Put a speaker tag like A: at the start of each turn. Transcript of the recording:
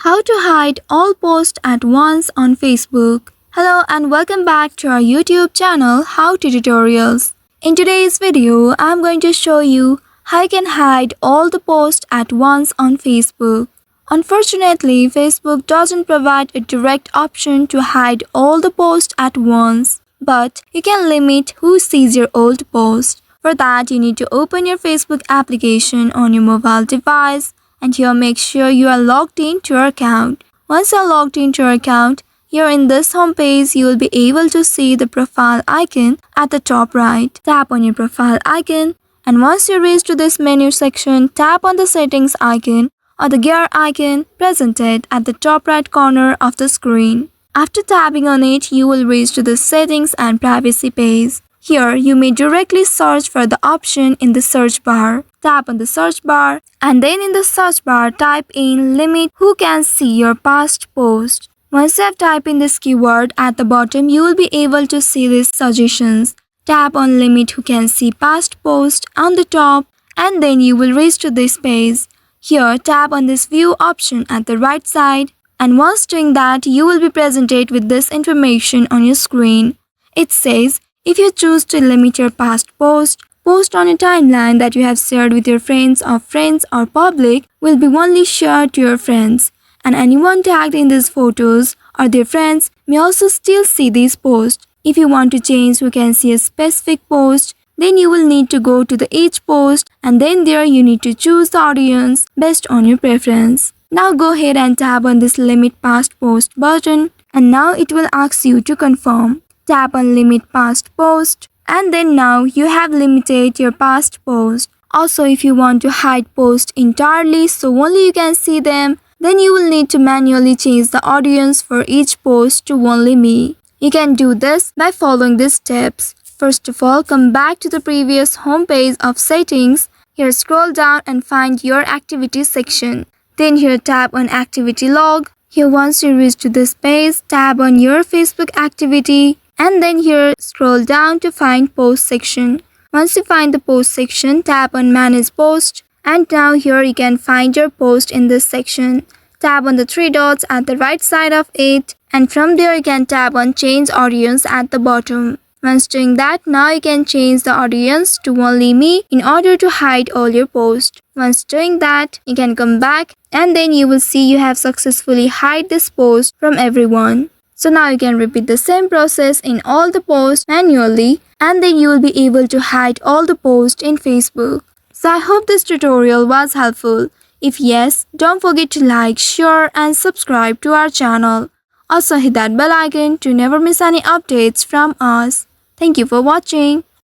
A: How to hide all posts at once on Facebook. Hello and welcome back to our YouTube channel How to Tutorials. In today's video, I'm going to show you how you can hide all the posts at once on Facebook. Unfortunately, Facebook doesn't provide a direct option to hide all the posts at once, but you can limit who sees your old post. For that, you need to open your Facebook application on your mobile device. And here make sure you are logged into your account. Once you are logged into your account, here in this home page, you will be able to see the profile icon at the top right. Tap on your profile icon, and once you reach to this menu section, tap on the settings icon or the gear icon presented at the top right corner of the screen. After tapping on it, you will reach to the settings and privacy page. Here, you may directly search for the option in the search bar. Tap on the search bar and then in the search bar type in limit who can see your past post. Once you have typed in this keyword at the bottom, you will be able to see these suggestions. Tap on limit who can see past post on the top and then you will reach to this page. Here, tap on this view option at the right side, and once doing that, you will be presented with this information on your screen. It says, if you choose to limit your past post on a timeline that you have shared with your friends or public will be only shared to your friends, and anyone tagged in these photos or their friends may also still see these posts. If you want to change who can see a specific post, then you will need to go to each post and then there you need to choose the audience based on your preference. Now go ahead and tap on this limit past post button, and now it will ask you to confirm. Tap on limit past post, and then now you have limited your past post. Also, if you want to hide posts entirely so only you can see them, then you will need to manually change the audience for each post to only me. You can do this by following these steps. First of all, come back to the previous home page of settings. Here scroll down and find your activity section. Then here tap on activity log. Here once you reach to this page, tap on your Facebook activity. And then here scroll down to find post section. Once you find the post section, tap on manage post, and now here you can find your post in this section. Tap on the three dots at the right side of it, and from there you can tap on change audience at the bottom. Once doing that, now you can change the audience to only me in order to hide all your posts. Once doing that, you can come back and then you will see you have successfully hide this post from everyone. So now you can repeat the same process in all the posts manually, and then you will be able to hide all the posts in Facebook. So I hope this tutorial was helpful. If yes, don't forget to like, share and subscribe to our channel. Also hit that bell icon to never miss any updates from us. Thank you for watching.